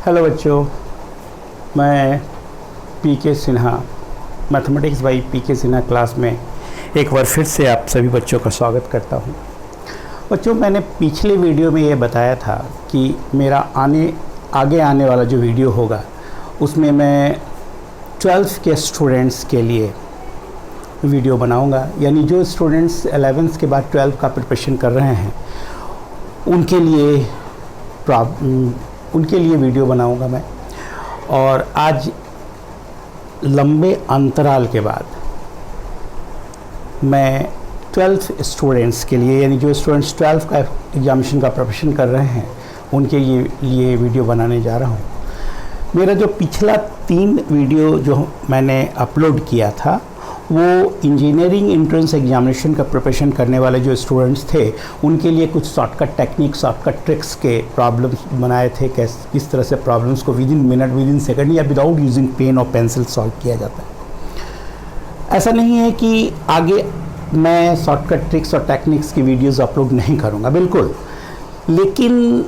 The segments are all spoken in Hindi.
हेलो बच्चों, मैं PK Sinha mathematics by PK Sinha class में एक बार फिर से आप सभी बच्चों का स्वागत करता हूं। बच्चों, मैंने पिछले वीडियो में ये बताया था कि मेरा आगे आने वाला जो वीडियो होगा उसमें मैं 12th के स्टूडेंट्स के लिए वीडियो बनाऊंगा, यानी जो स्टूडेंट्स 11th के बाद 12th का प्रिपरेशन कर रहे हैं उनके लिए वीडियो बनाऊंगा मैं। और आज लंबे अंतराल के बाद मैं 12th स्टूडेंट्स के लिए, यानी जो स्टूडेंट्स 12th का एग्जामिनेशन का प्रिपरेशन कर रहे हैं उनके लिए वीडियो बनाने जा रहा हूं। मेरा जो पिछला 3 वीडियो जो मैंने अपलोड किया था वो इंजीनियरिंग एंट्रेंस एग्जामिनेशन का प्रिपरेशन करने वाले जो स्टूडेंट्स थे उनके लिए कुछ शॉर्टकट टेक्निक, शॉर्टकट ट्रिक्स के प्रॉब्लम्स बनाए थे। किस तरह से प्रॉब्लम्स को विदिन मिनट, विदिन सेकंड या विदाउट यूजिंग पेन और पेंसिल सॉल्व किया जाता है। ऐसा नहीं है कि आगे मैं शॉर्टकट ट्रिक्स और टेक्निक्स की वीडियोस अपलोड नहीं करूँगा, बिल्कुल, लेकिन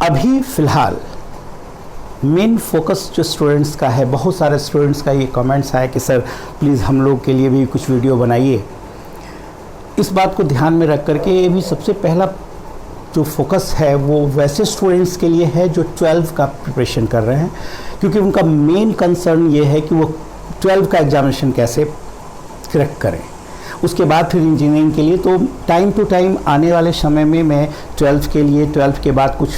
अभी फ़िलहाल मेन फोकस जो स्टूडेंट्स का है, बहुत सारे स्टूडेंट्स का ये कमेंट्स आए कि सर प्लीज़ हम लोग के लिए भी कुछ वीडियो बनाइए। इस बात को ध्यान में रख करके ये भी सबसे पहला जो फोकस है वो वैसे स्टूडेंट्स के लिए है जो 12th का प्रिपरेशन कर रहे हैं, क्योंकि उनका मेन कंसर्न ये है कि वो 12th का एग्जामिनेशन कैसे क्रैक करें। उसके बाद फिर इंजीनियरिंग के लिए तो टाइम टू टाइम आने वाले समय में मैं 12th के लिए, 12th के बाद कुछ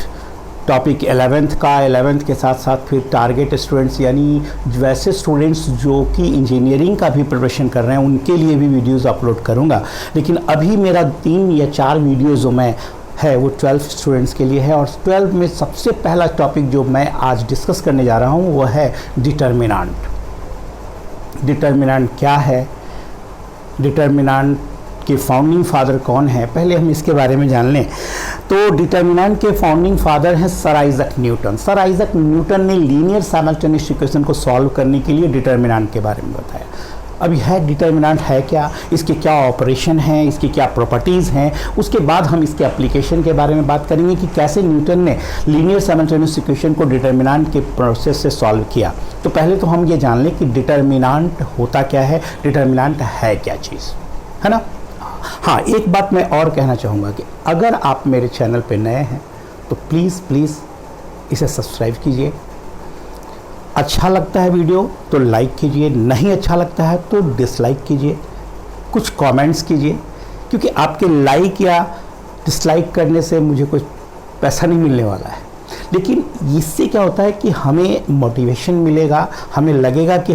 टॉपिक 11th के साथ साथ फिर टारगेट स्टूडेंट्स, यानी वैसे स्टूडेंट्स जो कि इंजीनियरिंग का भी प्रिपरेशन कर रहे हैं उनके लिए भी वीडियोस अपलोड करूंगा। लेकिन अभी मेरा 3 या 4 वीडियोस जो मैं है वो 12th स्टूडेंट्स के लिए है। और 12th में सबसे पहला टॉपिक जो मैं आज डिस्कस करने जा रहा हूँ वो है डिटर्मिनेंट। डिटर्मिनेंट क्या है, डिटर्मिनेंट के फाउंडिंग फादर कौन है, पहले हम इसके बारे में जान लें। तो डिटर्मिनेंट के फाउंडिंग फादर हैं sir Isaac Newton. Sir Isaac Newton ने लीनियर साइमल्टेनियस इक्वेशन को सॉल्व करने के लिए डिटर्मिनेंट के बारे में बताया। अभी है डिटर्मिनेंट है क्या, इसके क्या ऑपरेशन हैं, इसकी क्या प्रॉपर्टीज़ हैं, उसके बाद हम इसके एप्लीकेशन के बारे में बात करेंगे कि कैसे न्यूटन ने लीनियर साइमल्टेनियस इक्वेशन को डिटर्मिनेंट के प्रोसेस से सॉल्व किया। तो पहले तो हम ये जान लें कि डिटर्मिनेंट होता क्या है, डिटर्मिनेंट है क्या चीज़, है ना। हाँ, एक बात मैं और कहना चाहूँगा कि अगर आप मेरे चैनल पे नए हैं तो प्लीज़ इसे सब्सक्राइब कीजिए। अच्छा लगता है वीडियो तो लाइक कीजिए, नहीं अच्छा लगता है तो डिसलाइक कीजिए, कुछ कमेंट्स कीजिए, क्योंकि आपके लाइक या डिसलाइक करने से मुझे कुछ पैसा नहीं मिलने वाला है। लेकिन इससे क्या होता है कि हमें मोटिवेशन मिलेगा, हमें लगेगा कि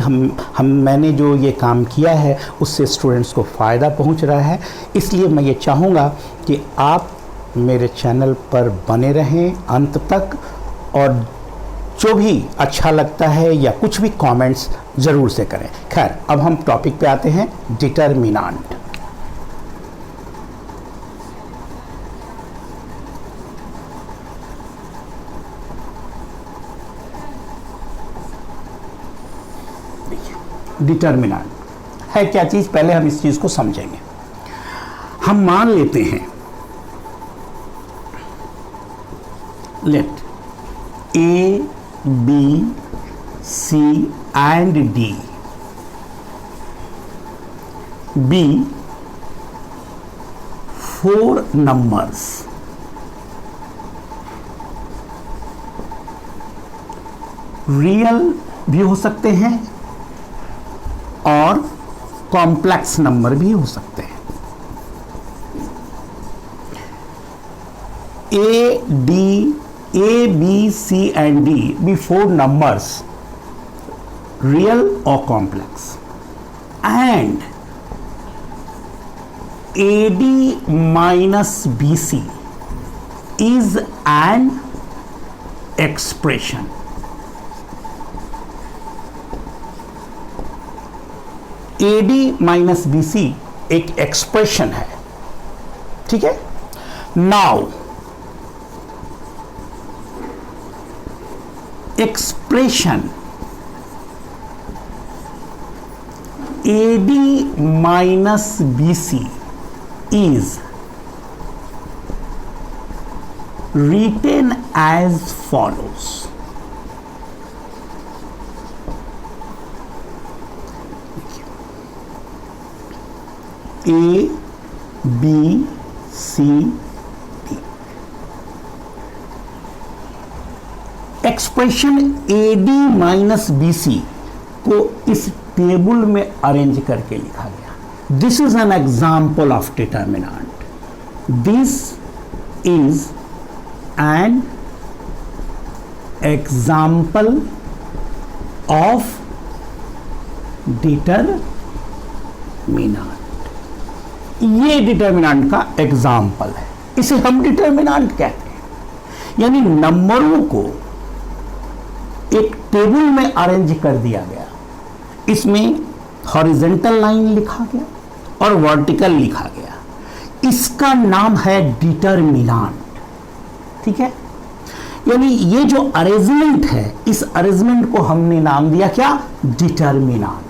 मैंने जो ये काम किया है उससे स्टूडेंट्स को फ़ायदा पहुंच रहा है। इसलिए मैं ये चाहूँगा कि आप मेरे चैनल पर बने रहें अंत तक, और जो भी अच्छा लगता है या कुछ भी कमेंट्स ज़रूर से करें। खैर, अब हम टॉपिक पे आते हैं, डिटर्मिनेंट। डिटर्मिनेंट है क्या चीज़, पहले हम इस चीज़ को समझेंगे। हम मान लेते हैं let A, B, C and D be 4 numbers real भी हो सकते हैं और कॉम्प्लेक्स नंबर भी हो सकते हैं। A, B, C and D be 4 numbers, real or complex, and AD minus BC is an expression. AD minus BC एक एक्सप्रेशन है, ठीक है। Now expression AD minus BC is written as follows. A, B, C, D. Expression AD minus BC को इस टेबल में अरेंज करके लिखा गया. This is an example of determinant. This is an example of determinant. ये डिटर्मिनेंट का एग्जाम्पल है. इसे हम डिटर्मिनेंट कहते हैं. यानी नंबरों को एक टेबल में अरेंज कर दिया गया. इसमें हॉरिजॉन्टल लाइन लिखा गया और वर्टिकल लिखा गया. इसका नाम है डिटर्मिनेंट. ठीक है. यानी ये जो अरेंजमेंट है, इस अरेंजमेंट को हमने नाम दिया क्या? Determinant.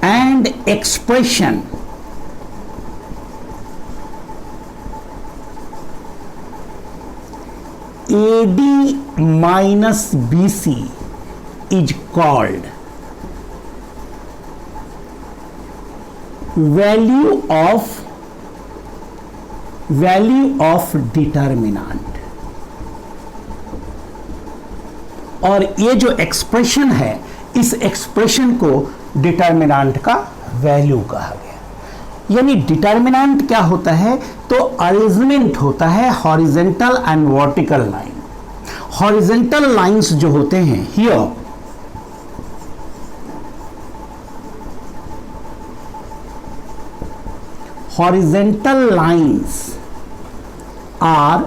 And expression AD minus BC is called value of determinant. और ये जो एक्सप्रेशन है, इस एक्सप्रेशन को डिटर्मिनेंट का वैल्यू कहा गया. यानी डिटर्मिनेंट क्या होता है? तो अरेंजमेंट होता है horizontal and vertical line. Horizontal lines जो होते हैं, here horizontal lines are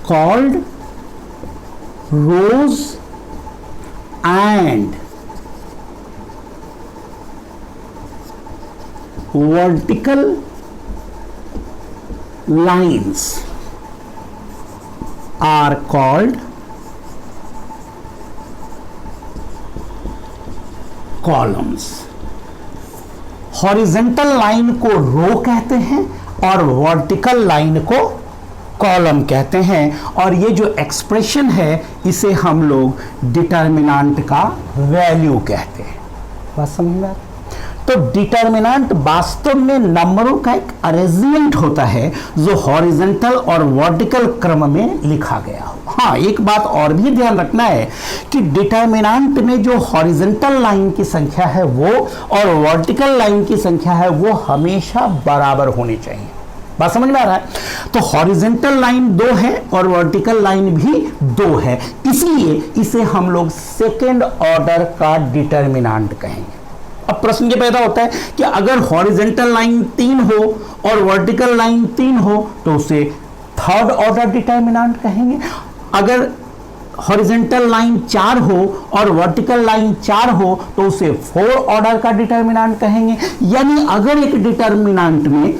called rows and vertical lines are called columns. Horizontal line को रो कहते हैं और वर्टिकल लाइन को कॉलम कहते हैं. और ये जो एक्सप्रेशन है, इसे हम लोग डिटर्मिनेंट का वैल्यू कहते हैं. बात समझ में? तो डिटर्मिनेंट वास्तव में नंबरों का एक अरेंजमेंट होता है जो हॉरिजॉन्टल और वर्टिकल क्रम में लिखा गया हो. हाँ, एक बात और भी ध्यान रखना है कि डिटर्मिनेंट में जो हॉरिजॉन्टल लाइन की संख्या है वो और वर्टिकल लाइन की संख्या है वो हमेशा बराबर होनी चाहिए. बात समझ में आ रहा है? तो हॉरिजॉन्टल लाइन 2 है और वर्टिकल लाइन भी 2 है, इसलिए इसे हम लोग सेकेंड ऑर्डर का डिटर्मिनेंट कहेंगे. अब प्रश्न ये पैदा होता है कि अगर हॉरिजॉन्टल लाइन 3 हो और वर्टिकल लाइन 3 हो तो उसे थर्ड ऑर्डर डिटर्मिनेंट कहेंगे. अगर हॉरिजॉन्टल लाइन 4 हो और वर्टिकल लाइन 4 हो तो उसे 4 ऑर्डर का डिटर्मिनेंट कहेंगे. यानी अगर एक डिटर्मिनेंट में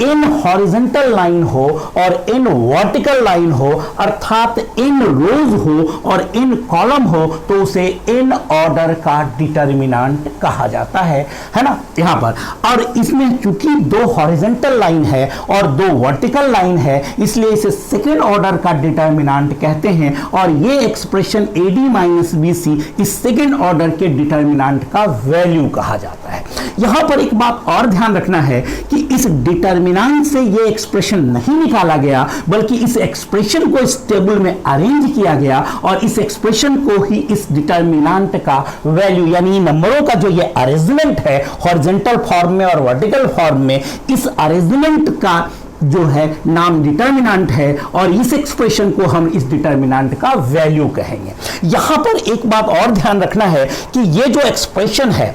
इन हॉरिजॉन्टल लाइन हो और इन वर्टिकल लाइन हो, अर्थात इन रोज हो और इन कॉलम हो, तो उसे इन ऑर्डर का डिटर्मिनेंट कहा जाता है ना, यहां पर. और इसमें चूंकि 2 हॉरिजॉन्टल लाइन है और 2 वर्टिकल लाइन है, इसलिए इसे सेकेंड ऑर्डर का डिटर्मिनेंट कहते हैं. और ये एक्सप्रेशन AD माइनस BC इस सेकेंड ऑर्डर के डिटर्मिनेंट का वैल्यू कहा जाता है. यहां पर एक बात और ध्यान रखना है कि इस डिटर्मिनेंट से ये एक्सप्रेशन नहीं निकाला गया, बल्कि इस एक्सप्रेशन को इस टेबल में अरेंज किया गया और इस एक्सप्रेशन को ही इस डिटर्मिनेंट का वैल्यू, यानी नंबरों का जो ये अरेंजमेंट है हॉरिजॉन्टल फॉर्म में और वर्टिकल फॉर्म में, इस अरेंजमेंट का जो है नाम डिटर्मिनेंट है और इस एक्सप्रेशन को हम इस डिटर्मिनेंट का वैल्यू कहेंगे. यहां पर एक बात और ध्यान रखना है कि ये जो एक्सप्रेशन है,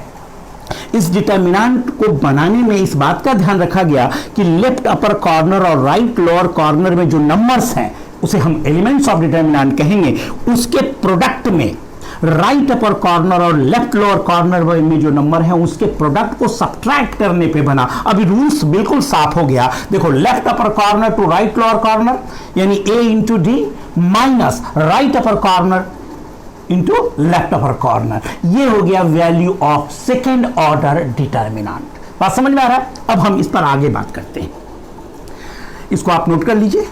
इस डिटर्मिनेंट को बनाने में इस बात का ध्यान रखा गया कि लेफ्ट अपर कॉर्नर और राइट लोअर कॉर्नर में जो नंबर्स हैं उसे हम एलिमेंट्स ऑफ डिटर्मिनेंट कहेंगे. उसके प्रोडक्ट में राइट अपर कॉर्नर और लेफ्ट लोअर कॉर्नर में जो नंबर है उसके प्रोडक्ट को सब्ट्रैक्ट करने पे बना. अभी रूल्स बिल्कुल साफ हो गया. देखो, left upper corner to right lower corner यानी A into D minus right upper corner into left upper corner, ये हो गया value of second order determinant. बात समझ में आ रहा है? अब हम इस पर आगे बात करते हैं, इसको आप नोट कर लीजिए।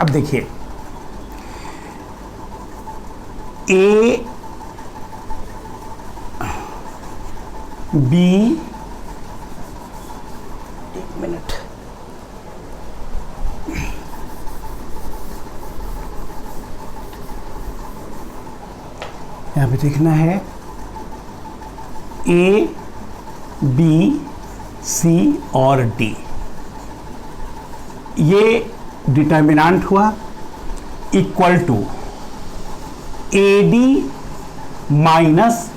अब देखिए, ए बी, एक मिनट, यहां पे देखना है ए बी सी और डी, ये डिटर्मिनेंट हुआ equal to A D minus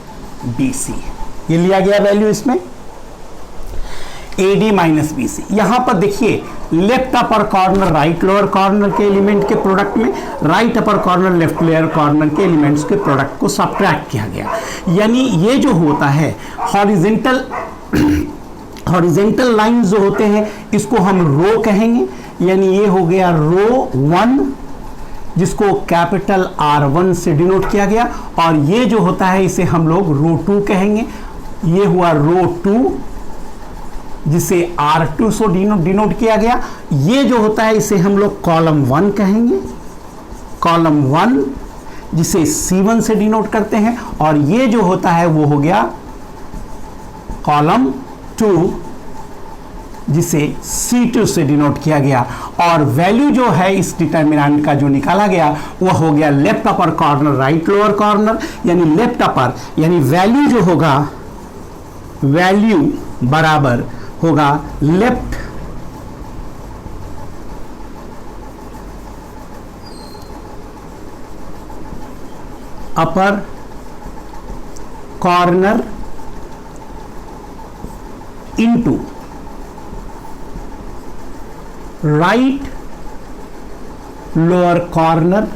B C, ये लिया गया वैल्यू इसमें A D minus B C. यहां पर देखिए left upper corner right lower corner के एलिमेंट के प्रोडक्ट में right upper corner left lower corner के एलिमेंट्स के प्रोडक्ट को सब्ट्रैक्ट किया गया, यानी ये जो होता है हॉरिजेंटल लाइन जो होते हैं इसको हम रो कहेंगे, यानी ये हो गया रो 1 जिसको कैपिटल R1 से डिनोट किया गया, और ये जो होता है इसे हम लोग रो 2 कहेंगे, ये हुआ रो 2 जिसे R2 से डिनोट किया गया। ये जो होता है इसे हम लोग कॉलम 1 कहेंगे, कॉलम 1 जिसे C1 से डिनोट करते हैं, और ये जो होता है वो हो गया कॉलम 2 जिसे C2 से डिनोट किया गया। और वैल्यू जो है इस डिटर्मिनेंट का जो निकाला गया वो हो गया left upper corner right lower corner, यानी लेफ्ट अपर, यानी वैल्यू जो होगा वैल्यू बराबर होगा left upper corner into right lower corner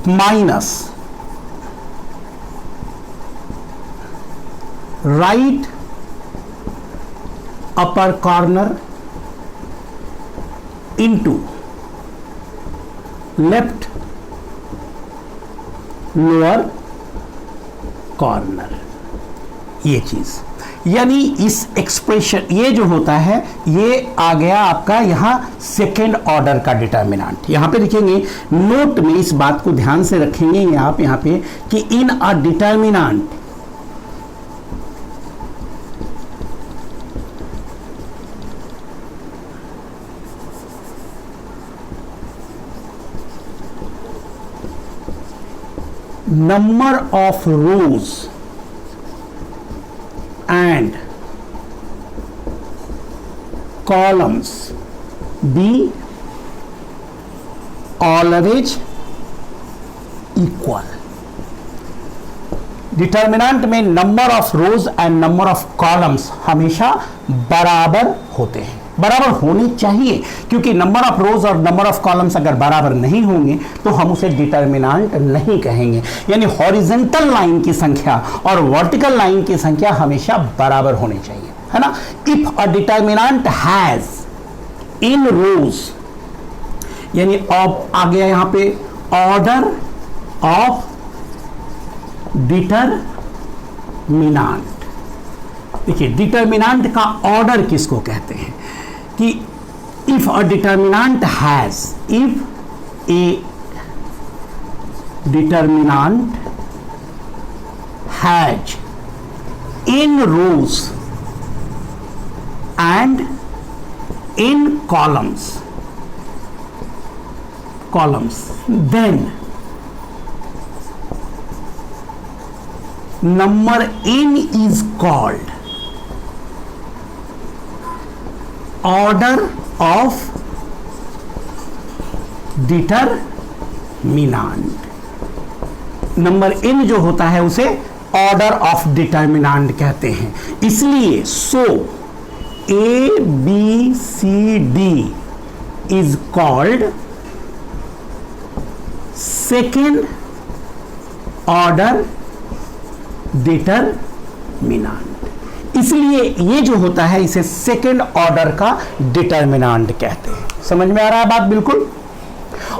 minus right upper corner into left lower corner, ये चीज, यानी इस एक्सप्रेशन ये जो होता है ये आ गया आपका यहां सेकेंड ऑर्डर का डिटर्मिनेंट। यहां पे लिखेंगे नोट में, इस बात को ध्यान से रखेंगे आप यहां पे कि in a determinant number of rows and columns be always equal। Determinant में number of rows and number of columns हमेशा बराबर होते हैं, बराबर होने चाहिए, क्योंकि नंबर ऑफ रोज और नंबर ऑफ कॉलम्स अगर बराबर नहीं होंगे तो हम उसे डिटर्मिनेंट नहीं कहेंगे। यानी हॉरिजॉन्टल लाइन की संख्या और वर्टिकल लाइन की संख्या हमेशा बराबर होनी चाहिए, है ना। If a determinant has in rows, यानी अब आ गया यहां पे ऑर्डर ऑफ डिटरमिनेंट। देखिए डिटर्मिनेंट का ऑर्डर किसको कहते हैं कि if a determinant has, if a determinant has in rows and in columns then number n is called order of determinant. Number n जो होता है उसे ऑर्डर ऑफ डिटरमिनांट कहते हैं। इसलिए so a b c d is called second order determinant. इसलिए ये जो होता है इसे सेकेंड ऑर्डर का डिटरमिनांट कहते हैं। समझ में आ रहा है बात बिल्कुल।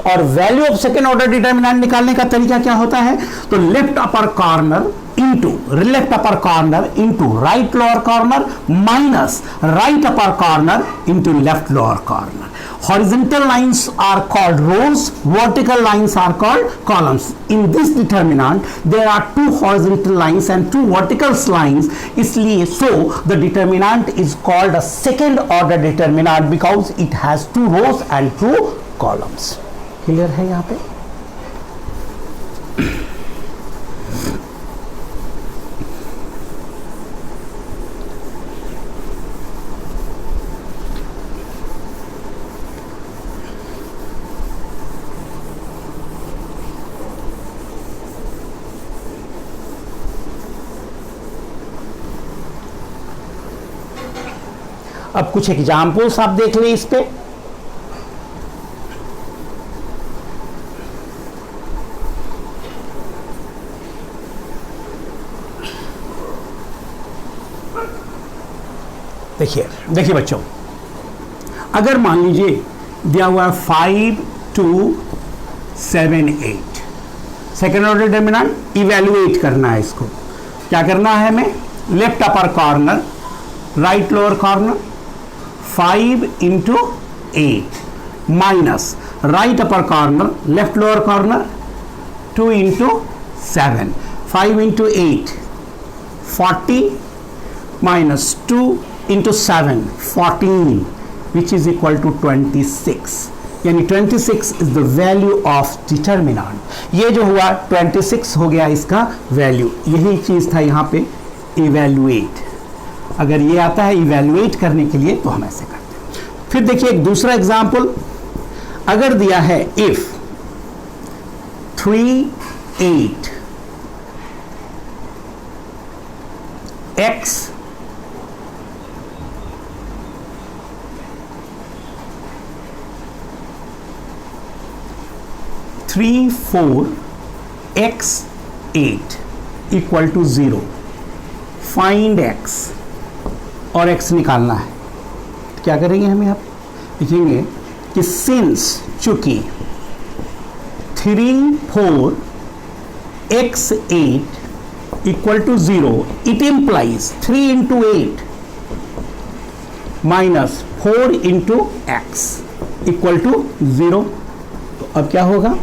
और value of second order determinant निकालने का तरीका क्या होता है, तो left upper corner into right lower corner minus right upper corner into left lower corner. Horizontal lines are called rows, vertical lines are called columns. In this determinant, there are two horizontal lines and two vertical lines. इसलिए so the determinant is called a second order determinant because it has two rows and two columns. Clear है यहाँ पे? अब कुछ एग्जाम्पल्स आप देख लें इस पे। देखिए बच्चों, अगर मान लीजिए दिया हुआ है 5 2 7 8, सेकेंड ऑर्डर डिटरमिनेंट इवैल्यूएट करना है। इसको क्या करना है हमें, left upper corner right lower corner 5 into 8 minus right upper corner left lower corner 2 into 7, 5 into 8 40 minus 2 into 7 14 which is equal to 26, यानी 26 is the value of determinant. ये जो हुआ 26 हो गया इसका वैल्यू। यही चीज था यहाँ पे इवैल्यूएट। अगर ये आता है इवैल्यूएट करने के लिए तो हम ऐसे करते हैं। फिर देखिए एक दूसरा एग्जांपल, अगर दिया है if 3 8 x 3 4 x 8 equal to 0, find x, और x निकालना है। तो क्या करेंगे हम यहाँ लिखेंगे कि सिंस चूंकि 3 4 x 8 equal to 0, it implies 3 into 8 minus 4 into x equal to 0। तो अब क्या होगा,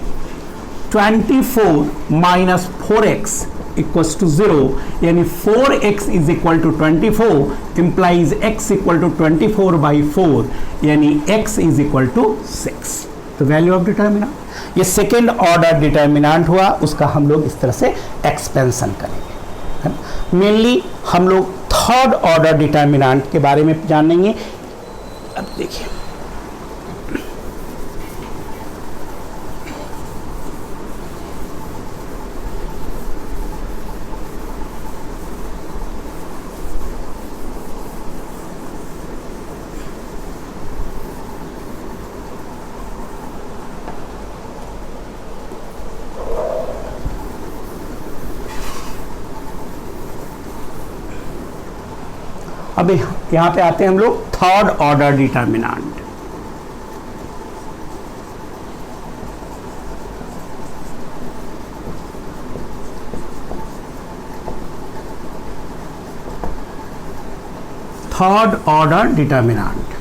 24 माइनस 4x इक्वल्स टू 0, यानी 4x is equal to 24 implies x equal to 24 by 4, यानी x इज इक्वल टू 6। तो वैल्यू ऑफ डिटरमिनेंट ये सेकेंड ऑर्डर डिटरमिनेंट हुआ, उसका हम लोग इस तरह से एक्सपेंशन करेंगे। मेनली हम लोग थर्ड ऑर्डर डिटरमिनेंट के बारे में जानेंगे। अब देखिए अब यहां पे आते हैं हम लोग third order determinant. Third order determinant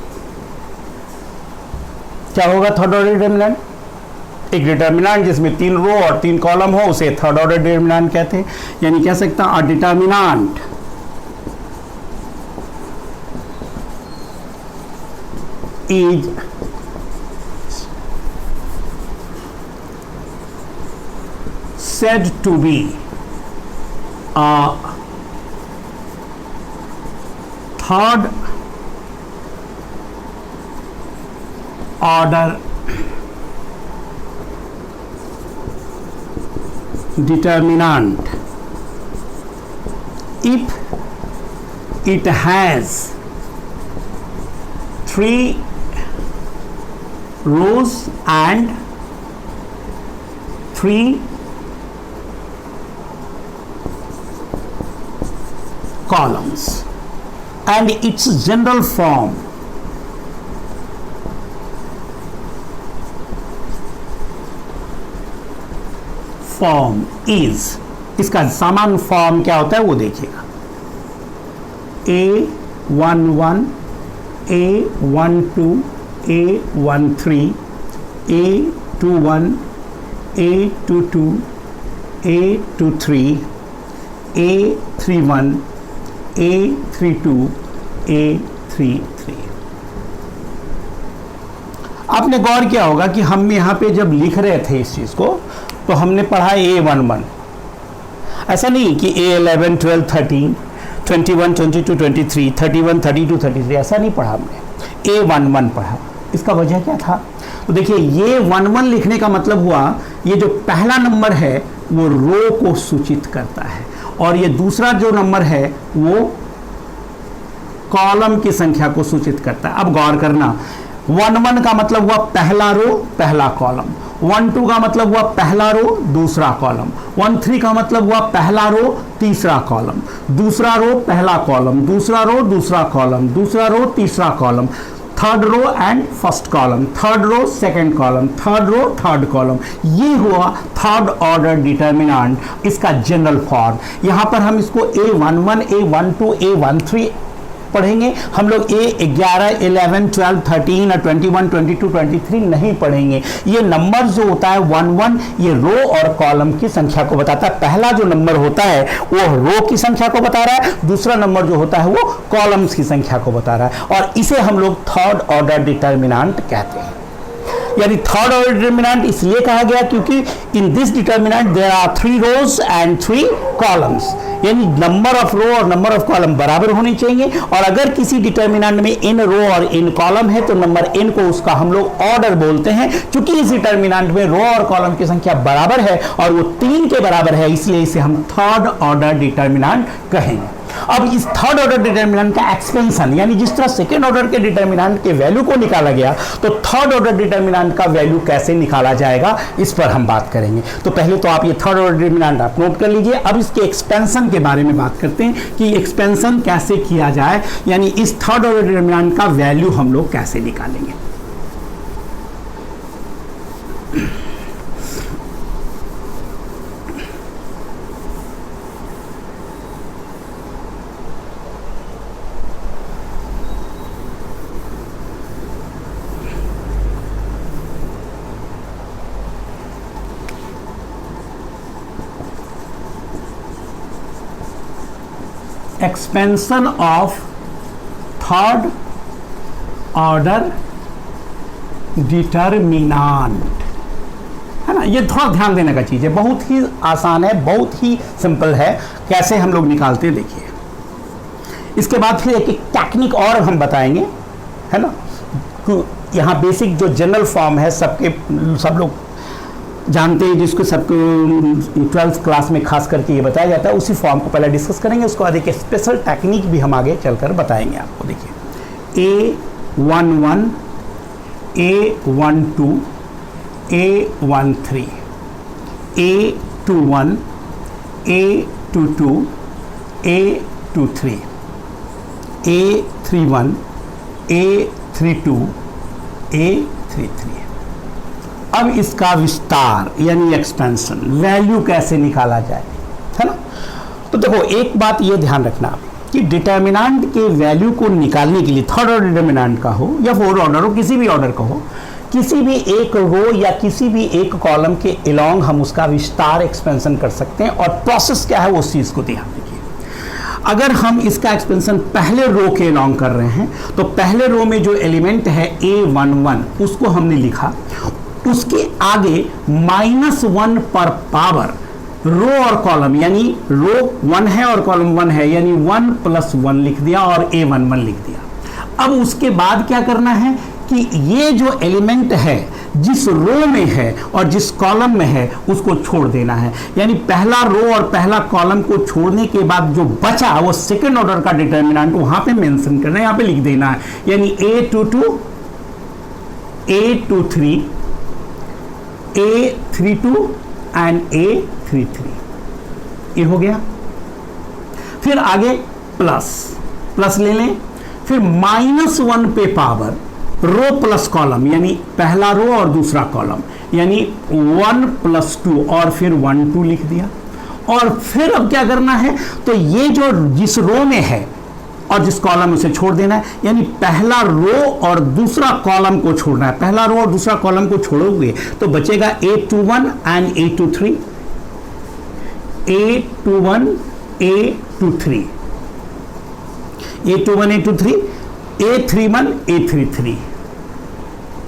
क्या होगा? थर्ड ऑर्डर डिटरमिनेंट, एक डिटरमिनेंट जिसमें 3 रो और 3 कॉलम हो उसे थर्ड ऑर्डर डिटरमिनेंट कहते हैं। यानी कह सकता हूं अ determinant is said to be a third order determinant if it has 3 rows and 3 columns and its general form is, इसका सामान्य फॉर्म क्या होता है वो देखिएगा, A11, A12, A13, A21, A22, A23, A31, A32, A33। आपने गौर किया होगा कि हम यहाँ पे जब लिख रहे थे इस चीज़ को तो हमने पढ़ा A11, ऐसा नहीं कि A11, 12, 13, 21, 22, 23, 31, 32, 33, ऐसा नहीं पढ़ा हमने, A11 पढ़ा। इसका वजह क्या था? तो देखिए ये 11 लिखने का मतलब हुआ ये जो पहला नंबर है वो रो को सूचित करता है और ये दूसरा जो नंबर है वो कॉलम की संख्या को सूचित करता है। अब गौर करना, 11 का मतलब हुआ पहला रो पहला कॉलम, 12 का मतलब हुआ पहला रो दूसरा कॉलम, 13 का मतलब हुआ पहला रो तीसरा कॉलम, दूसरा रो पहला कॉलम, दूसरा रो दूसरा कॉलम, दूसरा रो तीसरा column, third row and first column, third row second column, third row third column. ये हुआ थर्ड ऑर्डर डिटर्मिनेंट, इसका जनरल फॉर्म। यहां पर हम इसको A11, A12, A13 पढ़ेंगे, हम लोग A11, 11, 12, 13 और 21, 22, 23 नहीं पढ़ेंगे। ये नंबर जो होता है 11 ये रो और कॉलम की संख्या को बताता है। पहला जो नंबर होता है वो रो की संख्या को बता रहा है, दूसरा नंबर जो होता है वो कॉलम्स की संख्या को बता रहा है और इसे हम लोग थर्ड ऑर्डर डिटर्मिनेंट कहते हैं। यानी थर्ड ऑर्डर डिटर्मिनेंट इसलिए कहा गया क्योंकि in this determinant there are 3 rows and 3 columns, यानी नंबर ऑफ रो और नंबर ऑफ कॉलम बराबर होने चाहिए और अगर किसी डिटर्मिनेंट में इन रो और इन कॉलम है तो नंबर n को उसका हम लोग ऑर्डर बोलते हैं। क्योंकि इस डिटर्मिनेंट में रो और कॉलम की संख्या बराबर है और वो 3 के बराबर है, इसलिए इसे हम थर्ड ऑर्डर डिटर्मिनेंट कहेंगे। अब इस थर्ड ऑर्डर डिटर्मिनेंट का एक्सपेंशन, यानी जिस तरह सेकेंड ऑर्डर के डिटर्मिनेंट के वैल्यू को निकाला गया तो थर्ड ऑर्डर डिटर्मिनेंट का वैल्यू कैसे निकाला जाएगा इस पर हम बात करेंगे। तो पहले तो आप ये थर्ड ऑर्डर डिटर्मिनेंट आप नोट कर लीजिए। अब इसके एक्सपेंशन के बारे में बात करते हैं कि एक्सपेंशन कैसे किया जाए, यानी इस थर्ड ऑर्डर डिटर्मिनेंट का वैल्यू हम लोग कैसे निकालेंगे। Expansion of third order determinant है ना, ये थोड़ा ध्यान देने का चीज़ है, बहुत ही आसान है, बहुत ही सिंपल है कैसे हम लोग निकालते हैं। देखिए इसके बाद फिर एक टेक्निक और हम बताएंगे, है ना। यहाँ बेसिक जो जनरल फॉर्म है सब लोग जानते हैं, जिसको सबको 12th क्लास में खास करके ये बताया जाता है, उसी फॉर्म को पहले डिस्कस करेंगे, उसके बाद एक स्पेशल टेक्निक भी हम आगे चलकर बताएंगे आपको। देखिए A11, A12, A13, A21, A22, A23, A31, A32, A33। अब इसका विस्तार यानी एक्सपेंशन, वैल्यू कैसे निकाला जाए, है ना। तो देखो एक बात ये ध्यान रखना कि डिटर्मिनेंट के वैल्यू को निकालने के लिए थर्ड ऑर्डर डिटर्मिनेंट का हो या फोर्थ ऑर्डर हो, किसी भी ऑर्डर का हो, किसी भी एक रो या किसी भी एक कॉलम के अलोंग हम उसका विस्तार एक्सपेंशन कर सकते हैं। और प्रोसेस क्या है उस चीज़ को ध्यान रखिए। अगर हम इसका एक्सपेंशन पहले रो के अलोंग कर रहे हैं तो पहले रो में जो एलिमेंट है A11 उसको हमने लिखा, उसके आगे -1 पर पावर रो और कॉलम, यानी रो 1 है और कॉलम 1 है, यानी 1 + 1 लिख दिया और A11 लिख दिया। अब उसके बाद क्या करना है, कि ये जो एलिमेंट है जिस रो में है और जिस कॉलम में है उसको छोड़ देना है। यानी पहला रो और पहला कॉलम को छोड़ने के बाद जो बचा वो सेकेंड ऑर्डर का डिटर्मिनेंट वहां पे मेंशन करना है, यहां पे लिख देना है। यानी A22, A23, A32 and A33, ये हो गया। फिर आगे प्लस ले लें, फिर -1 पे पावर रो प्लस कॉलम, यानी पहला रो और दूसरा कॉलम, यानी 1 + 2 और फिर 1 2 लिख दिया। और फिर अब क्या करना है, तो ये जो जिस रो में है और जिस कॉलम उसे छोड़ देना है, यानी पहला रो और दूसरा कॉलम को छोड़ना है। पहला रो और दूसरा कॉलम को छोड़ोगे तो बचेगा A21 and A23, A21 A23, A21 A23, A31 A33,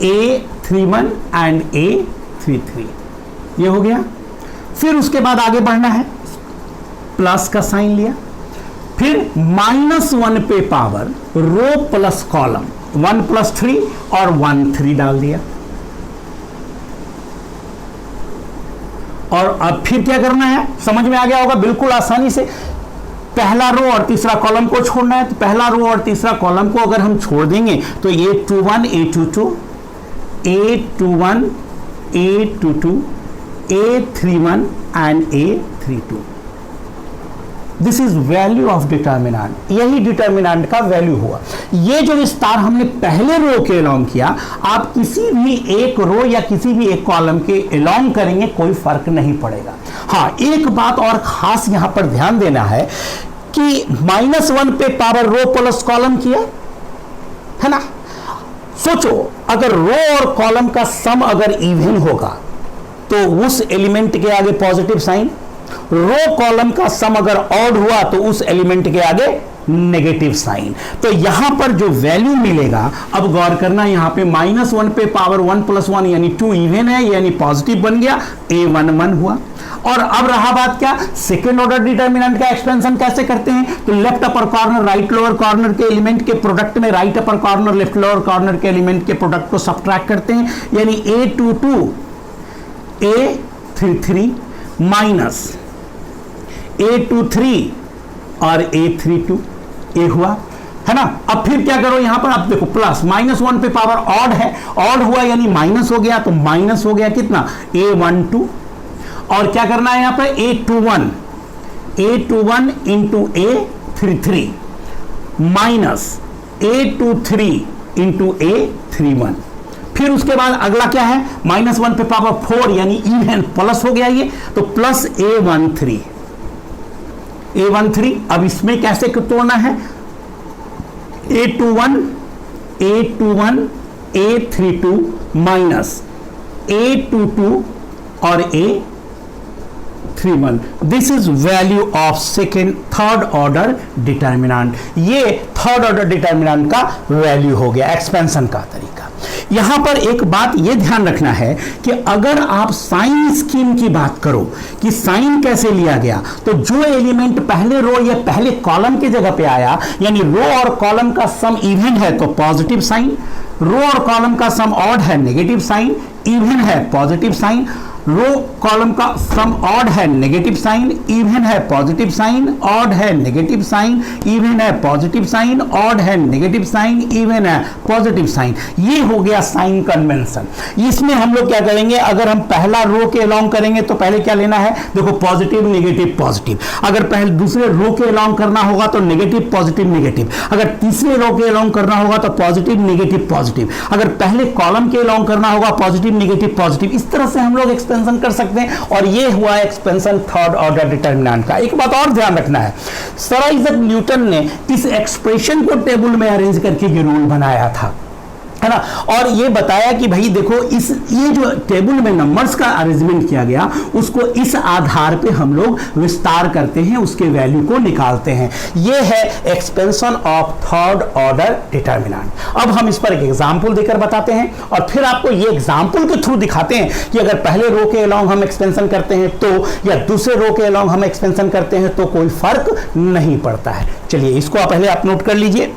A31 and A33, ये हो गया। फिर उसके बाद आगे बढ़ना है, प्लस का साइन लिया, फिर -1 पे पावर रो प्लस कॉलम, 1 + 3 और 1 3 डाल दिया। और अब फिर क्या करना है, समझ में आ गया होगा बिल्कुल आसानी से। पहला रो और तीसरा कॉलम को छोड़ना है, तो पहला रो और तीसरा कॉलम को अगर हम छोड़ देंगे तो A21 A22, A21 A22, A31 and A32। This is value of determinant, यही डिटर्मिनेंट का वैल्यू हुआ। ये जो विस्तार हमने पहले रो के अलोंग किया, आप किसी भी एक रो या किसी भी एक कॉलम के अलोंग करेंगे कोई फर्क नहीं पड़ेगा। हाँ, एक बात और खास यहां पर ध्यान देना है कि -1 पे पावर रो प्लस कॉलम किया है ना। सोचो अगर रो और कॉलम का सम अगर इवन होगा तो उस एलिमेंट के आगे पॉजिटिव साइन, रो कॉलम का सम अगर ऑड हुआ तो उस एलिमेंट के आगे नेगेटिव साइन। तो यहां पर जो वैल्यू मिलेगा, अब गौर करना, यहां पे -1 पे पावर 1 + 1 यानी 2 इवन है, यानी पॉजिटिव बन गया, A11 हुआ। और अब रहा बात क्या, सेकेंड ऑर्डर डिटर्मिनेंट का एक्सपेंशन कैसे करते हैं, तो left upper corner right lower corner के एलिमेंट के प्रोडक्ट में right upper corner left lower corner के एलिमेंट के प्रोडक्ट को सब्ट्रैक्ट करते हैं। यानी A22 A33 माइनस A23 और A32, ये हुआ है ना। अब फिर क्या करो, यहां पर आप देखो प्लस, -1 पे पावर ऑड है, ऑड हुआ यानी माइनस हो गया, तो माइनस हो गया कितना, A12। और क्या करना है यहां पर, A21 into A33 minus A23 into A31। फिर उसके बाद अगला क्या है, -1 पे पावर 4 यानी इवन प्लस हो गया ये, तो प्लस A13। अब इसमें कैसे तोड़ना है, A21 A32 माइनस A22 और A31। This is value of second third order determinant. ये थर्ड ऑर्डर डिटर्मिनेंट का वैल्यू हो गया, एक्सपेंशन का तरीका। यहां पर एक बात यह ध्यान रखना है कि अगर आप साइन स्कीम की बात करो कि साइन कैसे लिया गया, तो जो एलिमेंट पहले रो या पहले कॉलम की जगह पे आया, यानी रो और कॉलम का सम इवन है तो पॉजिटिव साइन, रो और कॉलम का सम ऑड है नेगेटिव साइन, इवन है पॉजिटिव साइन, रो कॉलम का सम ऑड है नेगेटिव साइन, इवन है पॉजिटिव साइन, ऑड है नेगेटिव साइन, इवन है पॉजिटिव साइन, ऑड है नेगेटिव साइन, इवन है पॉजिटिव साइन। ये हो गया साइन कन्वेंशन। इसमें हम लोग क्या करेंगे, अगर हम पहला रो के अलोंग करेंगे तो पहले क्या लेना है, देखो पॉजिटिव नेगेटिव पॉजिटिव। अगर पहले दूसरे रो के अलोंग करना होगा तो नेगेटिव पॉजिटिव नेगेटिव। अगर तीसरे रो के अलोंग करना होगा तो पॉजिटिव नेगेटिव पॉजिटिव। अगर पहले कॉलम के अलोंग करना होगा पॉजिटिव नेगेटिव पॉजिटिव। इस तरह से हम लोग एक्सपेंशन कर सकते हैं। और ये हुआ एक्सपेंशन थर्ड ऑर्डर डिटर्मिनेंट का। एक बात और ध्यान रखना है, सर आइजैक न्यूटन ने इस एक्सप्रेशन को टेबल में अरेंज करके ये रूल बनाया था, है ना। और ये बताया कि भाई देखो ये जो टेबल में नंबर्स का अरेंजमेंट किया गया उसको इस आधार पे हम लोग विस्तार करते हैं, उसके वैल्यू को निकालते हैं। ये है expansion of third order determinant. अब हम इस पर एक एग्जांपल देकर बताते हैं और फिर आपको ये एग्जांपल के थ्रू दिखाते हैं कि अगर पहले रो के अलोंग हम एक्सपेंशन करते हैं तो, या दूसरे रो के अलोंग हम एक्सपेंशन करते हैं तो कोई फर्क नहीं पड़ता है। चलिए इसको पहले आप नोट कर लीजिए।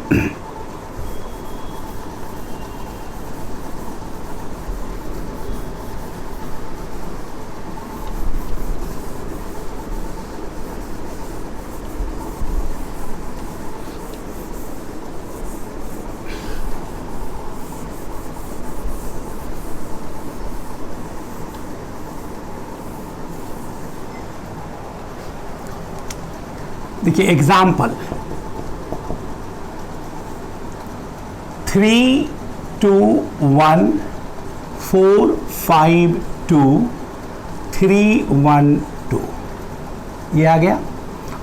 देखिए एग्जाम्पल 3 2 1 4 5 2 3 1 2, ये आ गया।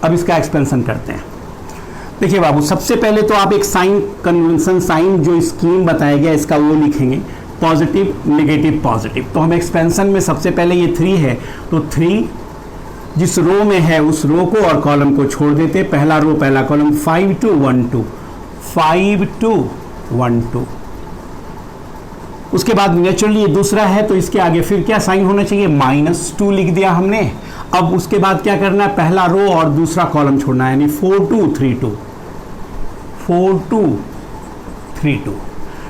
अब इसका एक्सपेंशन करते हैं। देखिए बाबू, सबसे पहले तो आप एक साइन कन्वेंशन, साइन जो स्कीम बताया गया इसका वो लिखेंगे, पॉजिटिव नेगेटिव पॉजिटिव। तो हम एक्सपेंशन में सबसे पहले ये 3 है तो 3 जिस रो में है उस रो को और कॉलम को छोड़ देते, पहला रो पहला कॉलम 5 2 1 2 5 2 1 2। उसके बाद नेचुरली ये दूसरा है तो इसके आगे फिर क्या साइन होना चाहिए, -2 लिख दिया हमने। अब उसके बाद क्या करना है, पहला रो और दूसरा कॉलम छोड़ना है, यानी 4 2 3 2 4 2 3 2।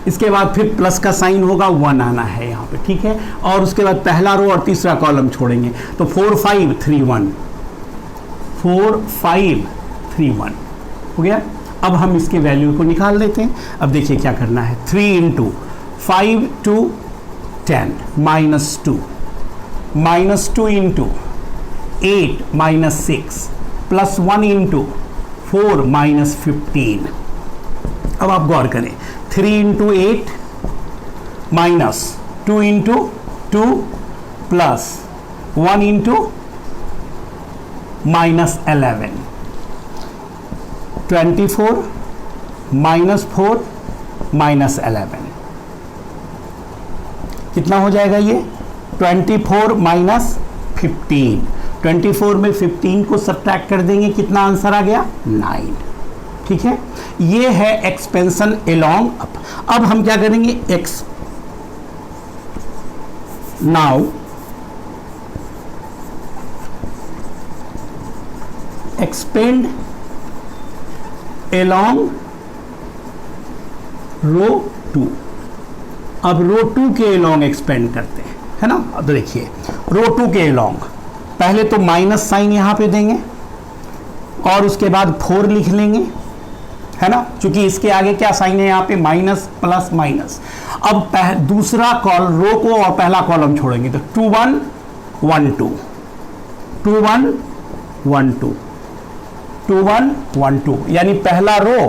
इसके बाद फिर प्लस का साइन होगा, 1 आना है यहाँ पे, ठीक है। और उसके बाद पहला रो और तीसरा कॉलम छोड़ेंगे तो 4 5 3 1 4 5 3 1 हो गया। अब हम इसके वैल्यू को निकाल लेते हैं। अब देखिए क्या करना है, 3 × 5 2 10 -2 -2 × 8 -6 +1 × 4 -15। अब आप गौर करें, 3 × 8 -2 × 2 +1 × -11 24 -4 -11 कितना हो जाएगा ये, 24 - 15। 24 में 15 को सब्ट्रैक्ट कर देंगे, कितना आंसर आ गया, 9, ठीक है। ये है एक्सपेंशन एलोंग अप। अब हम क्या करेंगे, नाउ एक्सपेंड एलोंग रो 2। अब रो 2 के एलोंग एक्सपेंड करते हैं, है ना। अब देखिए रो 2 के एलोंग पहले तो माइनस साइन यहां पे देंगे और उसके बाद 4 लिख लेंगे, है ना, क्योंकि इसके आगे क्या साइन है यहाँ पे, माइनस प्लस माइनस। अब दूसरा रो को और पहला कॉलम छोड़ेंगे तो 2 1 1 2 2 1 1 2 2 1 1 2, यानी पहला रो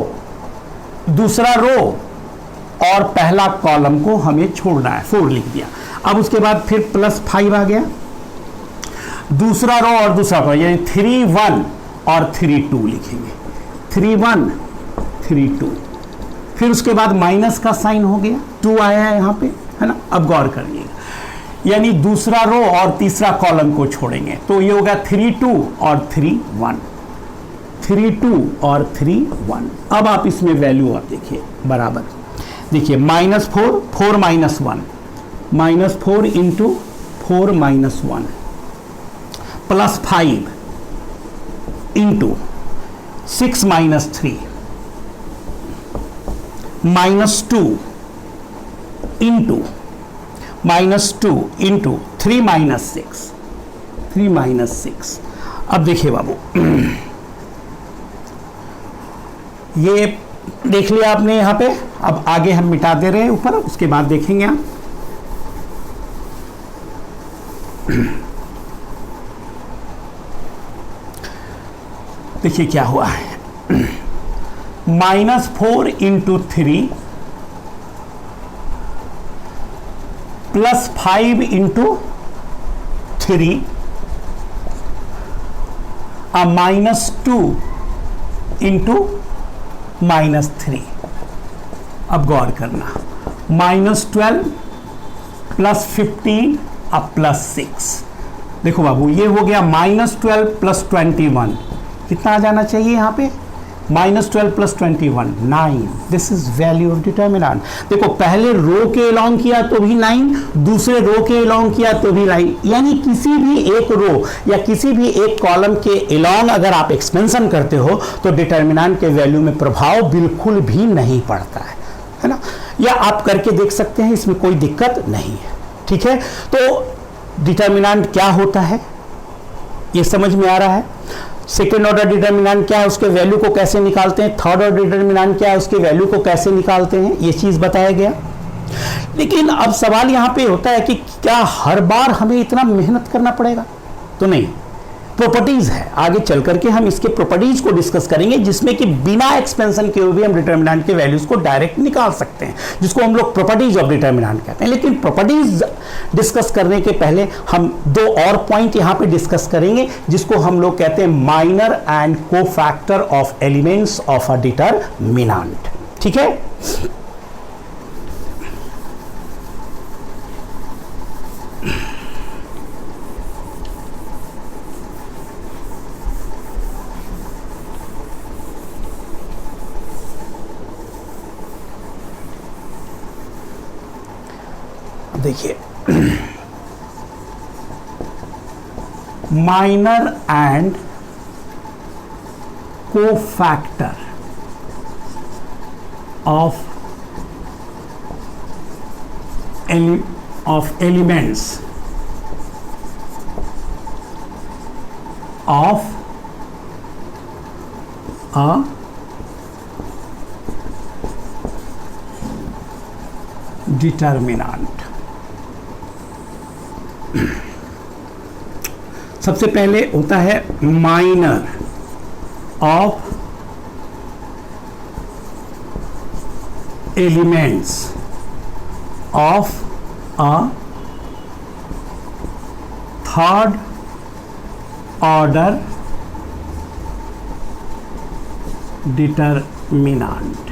दूसरा रो और पहला कॉलम को हमें छोड़ना है, 4 लिख दिया। अब उसके बाद फिर +5 आ गया, दूसरा रो और दूसरा कॉलम, यानी 3 1 और 3 2 लिखेंगे, 3 1 3 2। फिर उसके बाद माइनस का साइन हो गया, 2 आया है यहाँ पे, है ना। अब गौर करिएगा, यानी दूसरा रो और तीसरा कॉलम को छोड़ेंगे तो ये होगा 3 2 और 3 1 3 2 और 3 1। अब आप इसमें वैल्यू और देखिए बराबर, देखिए -4 4 - 1 -4 × 4 - 1 +5 × 6 - 3 -2 × -3 - 6। अब देखिए बाबू, ये देख लिया आपने यहाँ पे। अब आगे हम मिटा दे रहे हैं ऊपर, उसके बाद देखेंगे आप। देखिए क्या हुआ है, -4 × 3 +5 × 3 -2 × -3। अब गौर करना, -12 +15 अब +6। देखो बाबू, ये हो गया -12 + 21, कितना आ जाना चाहिए यहाँ पे, -12 + 21 9। This is value of determinant. देखो पहले रो के अलोंग किया तो भी 9, दूसरे रो के अलोंग किया तो भी 9, यानी किसी भी एक रो या किसी भी एक कॉलम के अलोंग अगर आप एक्सपेंशन करते हो तो डिटर्मिनेंट के वैल्यू में प्रभाव बिल्कुल भी नहीं पड़ता है ना। या आप करके देख सकते हैं, इसमें कोई दिक्कत नहीं है, ठीक है। तो डिटर्मिनेंट क्या होता है ये समझ में आ रहा है। सेकेंड ऑर्डर डिटर्मिनेंट क्या है, उसके वैल्यू को कैसे निकालते हैं, थर्ड ऑर्डर डिटर्मिनेंट क्या है, उसके वैल्यू को कैसे निकालते हैं, ये चीज बताया गया। लेकिन अब सवाल यहाँ पे होता है कि क्या हर बार हमें इतना मेहनत करना पड़ेगा, तो नहीं। प्रॉपर्टीज है, आगे चल करके हम इसके प्रॉपर्टीज को डिस्कस करेंगे, जिसमें कि बिना एक्सपेंशन के भी हम डिटर्मिनेंट के वैल्यूज को डायरेक्ट निकाल सकते हैं, जिसको हम लोग प्रॉपर्टीज ऑफ डिटर्मिनेंट कहते हैं। लेकिन प्रॉपर्टीज डिस्कस करने के पहले हम दो और पॉइंट यहां पे डिस्कस करेंगे, जिसको हम लोग कहते हैं minor and cofactor of elements of a determinant. ठीक है, देखिए minor and cofactor of elements of a determinant. सबसे पहले होता है minor of elements of a third order determinant.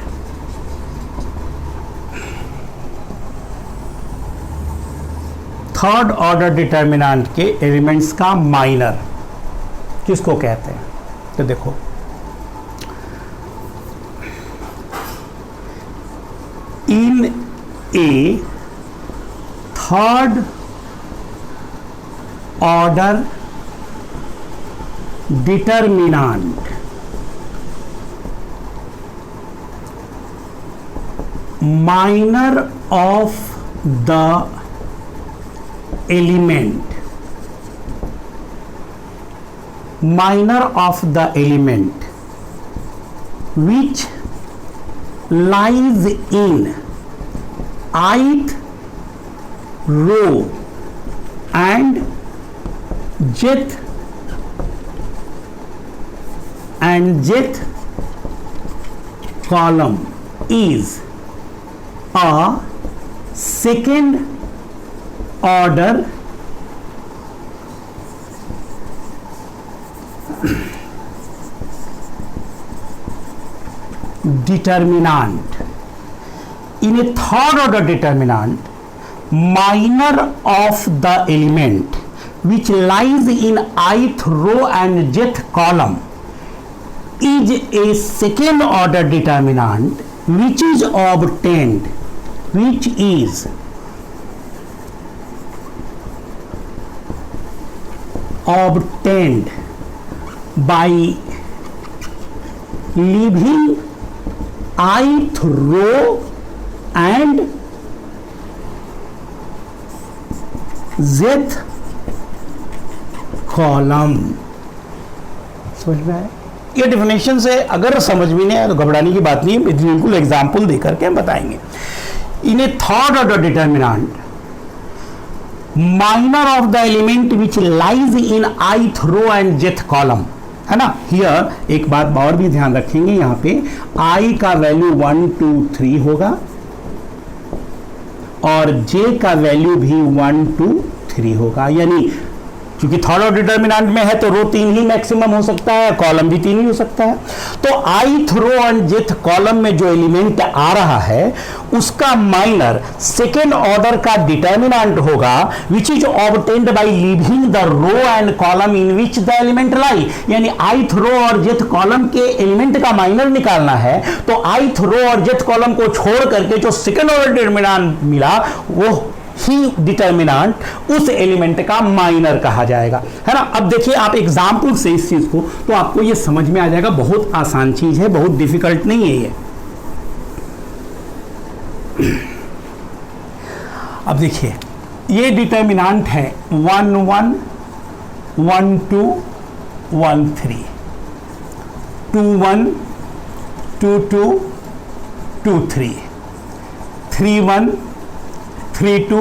Third order determinant के एलिमेंट्स का माइनर किसको कहते हैं? तो देखो in a third order determinant minor of the element, minor of the element which lies in ith row and jth column is a second order determinant. In a third order determinant minor of the element which lies in ith row and jth column is a second order determinant which is obtained by leaving ith row and jth column। समझ में आया? ये डिफिनेशन से अगर समझ में नहीं आया तो घबराने की बात नहीं है, बिल्कुल एग्जाम्पल देकर के हम बताएंगे। In a third order determinant minor of the element which lies in ith row and jth column, है ना। हियर एक बात और भी ध्यान रखेंगे, यहां पे i का वैल्यू 1 2 3 होगा और j का वैल्यू भी 1 2 3 होगा। यानी क्योंकि थर्ड ऑर्डर डिटर्मिनेंट में है तो रो 3 ही मैक्सिमम हो सकता है, कॉलम भी 3 ही हो सकता है। तो ith row and jth column में जो एलिमेंट आ रहा है उसका माइनर सेकेंड ऑर्डर का डिटर्मिनेंट होगा which is obtained by leaving the row and column in which the element lie. यानी ith रो और jth कॉलम के एलिमेंट का माइनर निकालना है तो ith रो और jth कॉलम को छोड़ करके जो सेकेंड ऑर्डर डिटर्मिनेंट मिला वो ही डिटर्मिनेंट उस एलिमेंट का माइनर कहा जाएगा, है ना। अब देखिए आप एग्जाम्पल से इस चीज को तो आपको ये समझ में आ जाएगा, बहुत आसान चीज है, बहुत डिफिकल्ट नहीं है ये। अब देखिए ये डिटर्मिनेंट है 1 1 1 2 1 3 2 1 2 2 2 3 3 1 3 2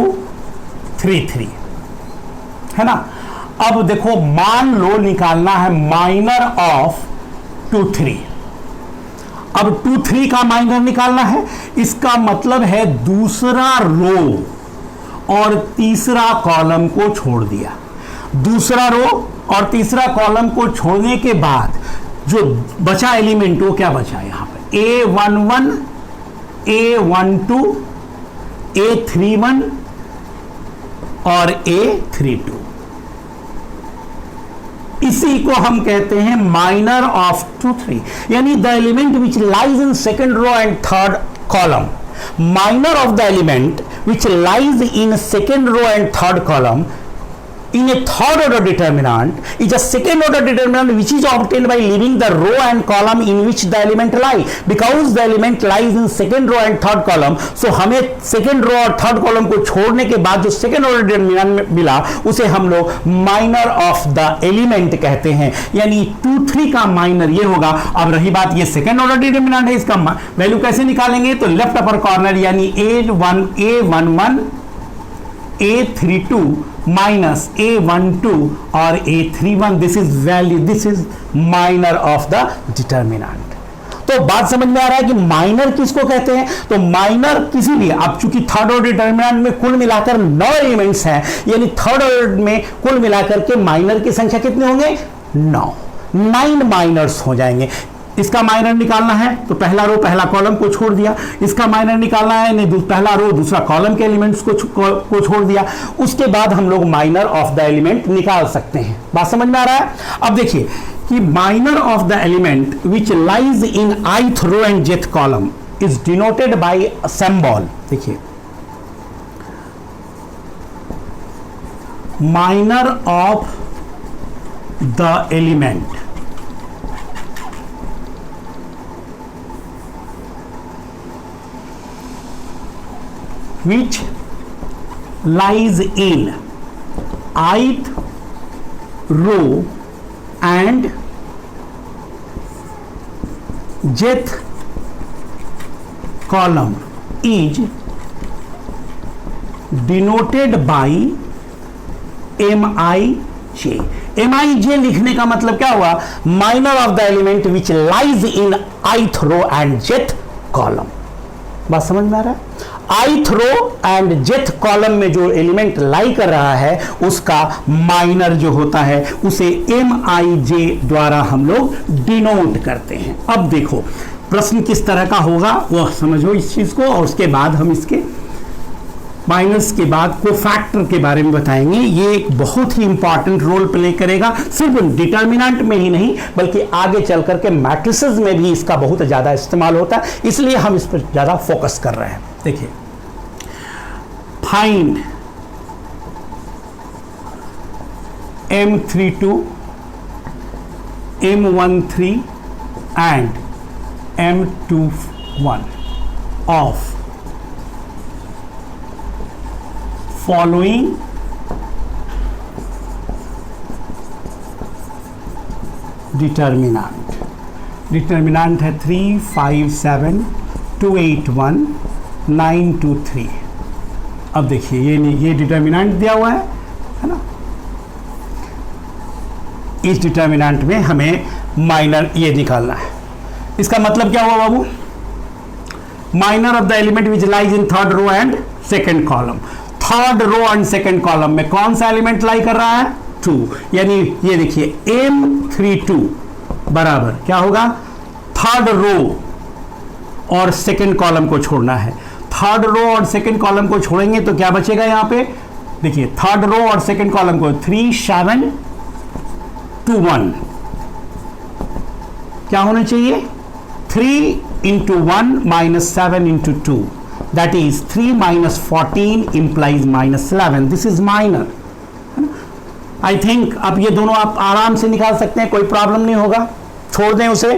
3 3, है ना। अब देखो मान लो निकालना है माइनर ऑफ 2 3। अब 2 3 का माइनर निकालना है, इसका मतलब है दूसरा रो और तीसरा कॉलम को छोड़ दिया। दूसरा रो और तीसरा कॉलम को छोड़ने के बाद जो बचा एलिमेंट वो क्या बचा यहां पर, A11, A12, A31 और A32। इसी को हम कहते हैं माइनर ऑफ 2 3, यानी the element which lies in second row and third column. Minor of the element which lies in second row and third column in a third order determinant is a second order determinant which is obtained by leaving the row and column in which the element lie, because the element lies in second row and third column। so हमें second row और third column को छोड़ने के बाद जो second order determinant मिला उसे हम लोग minor of the element कहते हैं, यानी 2 3 का माइनर ये होगा। अब रही बात ये second order determinant है, इसका वैल्यू कैसे निकालेंगे, तो लेफ्ट अपर कॉर्नर यानी A11 A32 माइनस A12 और A31, this is value, this is minor of the determinant. तो बात समझ में आ रहा है कि माइनर किसको कहते हैं, तो माइनर किसी भी, अब चूंकि थर्ड ऑर्डर डिटर्मिनेंट में कुल मिलाकर 9 एलिमेंट्स हैं, यानी थर्ड ऑर्डर में कुल मिलाकर के माइनर की संख्या कितने होंगे, 9 माइनर्स हो जाएंगे। इसका माइनर निकालना है तो पहला रो पहला कॉलम को छोड़ दिया, इसका माइनर निकालना है नहीं पहला रो दूसरा कॉलम के एलिमेंट्स को छोड़ दिया, उसके बाद हम लोग माइनर ऑफ द एलिमेंट निकाल सकते हैं। बात समझ में आ रहा है। अब देखिए कि minor of the element which lies in ith row and jth column is denoted by a symbol. देखिए minor of the element which lies in ith row and jth column is denoted by MIJ। MIJ लिखने का मतलब क्या हुआ, minor of the element which lies in ith row and jth column। बात समझ में आ रहा है। ith row and jth column में जो एलिमेंट लाई कर रहा है उसका माइनर जो होता है उसे MIJ द्वारा हम लोग डिनोट करते हैं। अब देखो प्रश्न किस तरह का होगा वह समझो इस चीज को, और उसके बाद हम इसके माइनस के बाद कोफैक्टर के बारे में बताएंगे। ये एक बहुत ही इंपॉर्टेंट रोल प्ले करेगा, सिर्फ डिटर्मिनेंट में ही नहीं बल्कि आगे चल करके मैट्रिसेस में भी इसका बहुत ज़्यादा इस्तेमाल होता है, इसलिए हम इस पर ज़्यादा फोकस कर रहे हैं। देखिए find M32, M13 and M21 of following determinant. Determinant है 3 5 7 2 8 1 9 2 3। अब देखिए ये डिटर्मिनेंट दिया हुआ है ना, इस डिटर्मिनेंट में हमें माइनर ये निकालना है। इसका मतलब क्या हुआ बाबू, minor of the element which lies in third row and second column. Third row and second column में कौन सा एलिमेंट लाई कर रहा है, 2, यानी ये देखिए M32 बराबर क्या होगा, थर्ड रो और सेकेंड कॉलम को छोड़ना है। थर्ड रो और सेकेंड कॉलम को छोड़ेंगे तो क्या बचेगा यहां पे, देखिए थर्ड रो और सेकेंड कॉलम को 3 7 2 1 क्या होना चाहिए, 3 into 1 minus 7 into 2, that is 3 minus 14 implies minus 11. This is minor. I think अब ये दोनों आप आराम से निकाल सकते हैं, कोई प्रॉब्लम नहीं होगा, छोड़ दें उसे।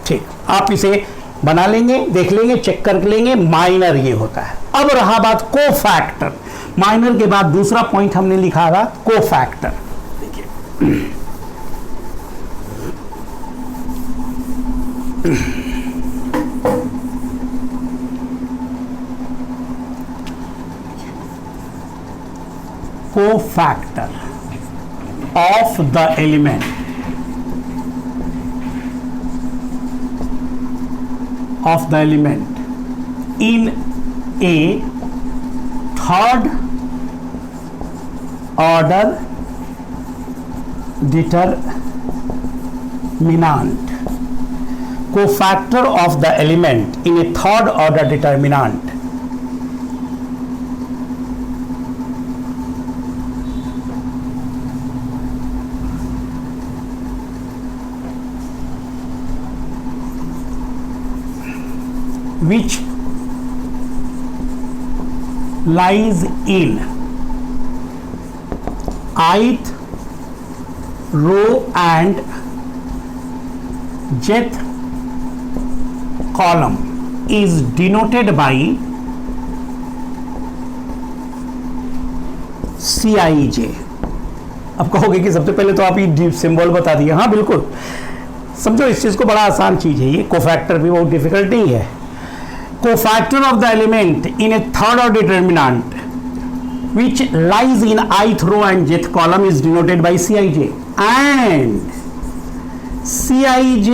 ठीक, आप इसे बना लेंगे, देख लेंगे, चेक कर लेंगे, माइनर ये होता है। अब रहा बात कोफैक्टर। माइनर के बाद दूसरा पॉइंट हमने लिखा था कोफैक्टर। देखिए cofactor of the element in a third order determinant, cofactor of the element in a third order determinant which lies in ith row and jth column is denoted by Cij। अब कहोगे कि सबसे पहले तो आप ये सिंबल बता दिए। हाँ बिल्कुल, समझो इस चीज को, बड़ा आसान चीज है ये, कोफैक्टर भी बहुत डिफिकल्ट नहीं है। Cofactor of the element in a third order determinant which lies in ith row and jth column is denoted by Cij, and Cij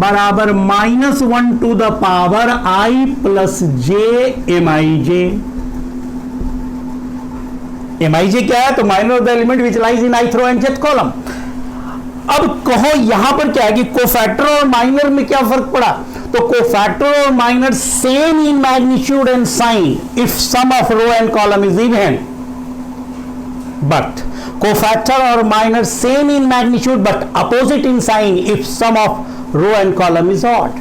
बराबर -1 to the power I plus j Mij। Mij क्या है? तो minor of the element which lies in ith row and jth column। अब कहो यहां पर क्या है कि कोफैक्टर और माइनर में क्या फर्क पड़ा? तो कोफैक्टर और minor same in magnitude and sign if sum of row and column is even, but cofactor और minor same in magnitude but opposite in sign if sum of row and column is odd.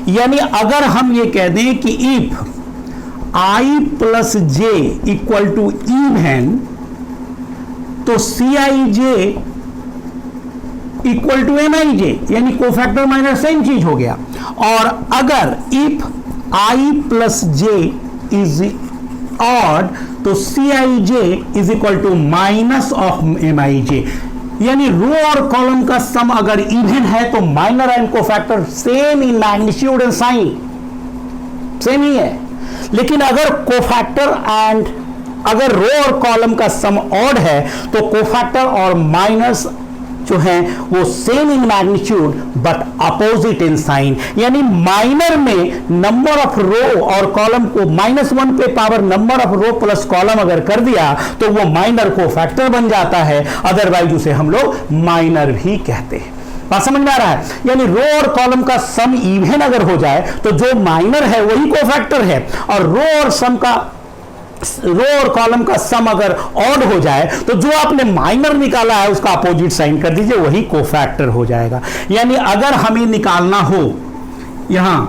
यानी अगर हम ये कह दें कि if i plus j equal to even, तो Cij इक्वल टू Mij, यानी कोफैक्टर माइनर सेम चीज हो गया। और अगर if i plus j is odd, तो Cij is equal to minus of Mij, यानी रो और कॉलम का सम अगर इवन है तो minor and cofactor same in magnitude and sign same ही है। लेकिन अगर कोफैक्टर एंड अगर रो और कॉलम का सम ऑड है तो कोफैक्टर और माइनस जो है वो same in magnitude but opposite in sign, यानी माइनर में नंबर ऑफ रो और कॉलम को -1 पे power number of row plus column अगर कर दिया तो वो माइनर कोफैक्टर बन जाता है, अदरवाइज उसे हम लोग माइनर भी कहते हैं। बात समझ में आ रहा है? यानी रो और कॉलम का सम इवन अगर हो जाए तो जो माइनर है वही कोफैक्टर है, और रो और कॉलम का सम अगर ऑड हो जाए तो जो आपने माइनर निकाला है उसका अपोजिट साइन कर दीजिए, वही कोफैक्टर हो जाएगा। यानी अगर हमें निकालना हो यहां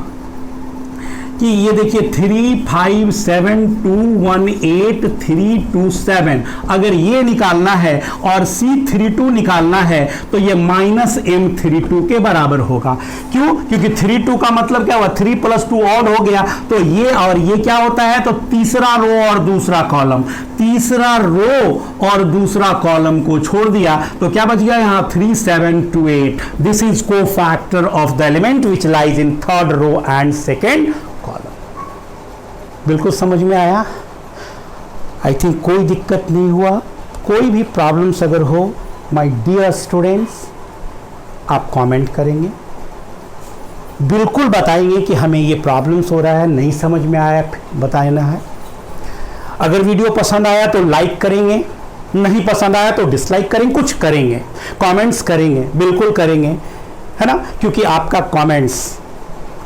कि ये देखिए 3 5 7 2 1 8 3 2 7, अगर ये निकालना है और C32 निकालना है तो ये -M32 के बराबर होगा। क्यों? क्योंकि 32 का मतलब क्या हुआ? 3 + 2 ऑड हो गया, तो ये और ये क्या होता है? तो तीसरा रो और दूसरा कॉलम, तीसरा रो और दूसरा कॉलम को छोड़ दिया तो क्या बच गया यहाँ? 3 7 2 8। This is cofactor of the element which lies in third row and second column. बिल्कुल समझ में आया? आई थिंक कोई दिक्कत नहीं हुआ। कोई भी प्रॉब्लम्स अगर हो माय डियर स्टूडेंट्स, आप कमेंट करेंगे, बिल्कुल बताएंगे कि हमें ये प्रॉब्लम्स हो रहा है, नहीं समझ में आया बताना है। अगर वीडियो पसंद आया तो लाइक करेंगे, नहीं पसंद आया तो डिसलाइक करेंगे, कुछ करेंगे, कमेंट्स करेंगे, बिल्कुल करेंगे, है ना? क्योंकि आपका कमेंट्स,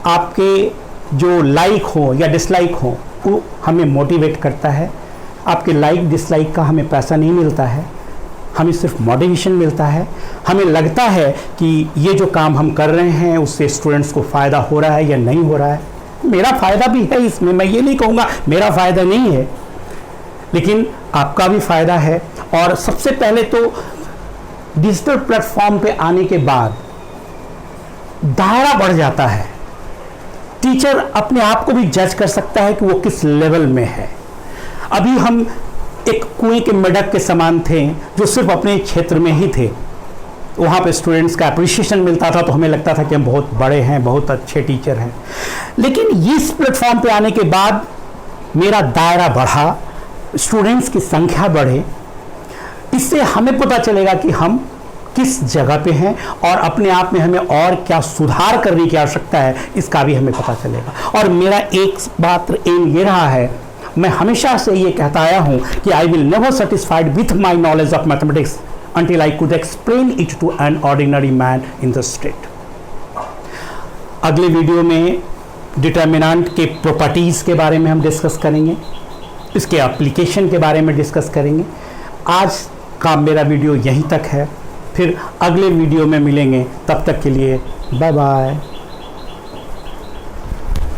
आपके जो लाइक हो या डिसलाइक हो वो हमें मोटिवेट करता है। आपके लाइक डिसलाइक का हमें पैसा नहीं मिलता है, हमें सिर्फ मोटिवेशन मिलता है। हमें लगता है कि ये जो काम हम कर रहे हैं उससे स्टूडेंट्स को फ़ायदा हो रहा है या नहीं हो रहा है। मेरा फ़ायदा भी है इसमें, मैं ये नहीं कहूँगा मेरा फ़ायदा नहीं है, लेकिन आपका भी फ़ायदा है। और सबसे पहले तो डिजिटल प्लेटफॉर्म पे आने के बाद दायरा बढ़ जाता है, टीचर अपने आप को भी जज कर सकता है कि वो किस लेवल में है। अभी हम एक कुएं के मेढक के समान थे जो सिर्फ अपने क्षेत्र में ही थे, वहाँ पे स्टूडेंट्स का अप्रिशिएशन मिलता था तो हमें लगता था कि हम बहुत बड़े हैं, बहुत अच्छे टीचर हैं। लेकिन इस प्लेटफॉर्म पे आने के बाद मेरा दायरा बढ़ा, स्टूडेंट्स की संख्या बढ़े, इससे हमें पता चलेगा कि हम किस जगह पे हैं और अपने आप में हमें और क्या सुधार करने की आवश्यकता है, इसका भी हमें पता चलेगा। और मेरा एक मात्र एम ये रहा है, मैं हमेशा से ये कहता आया हूं कि I will never satisfied with my knowledge of mathematics until I could explain it to an ordinary man in the street। अगले वीडियो में डिटर्मिनेंट के प्रॉपर्टीज़ के बारे में हम डिस्कस करेंगे, इसके एप्लीकेशन के बारे में डिस्कस करेंगे। आज का मेरा वीडियो यहीं तक है, फिर अगले वीडियो में मिलेंगे, तब तक के लिए बाय बाय।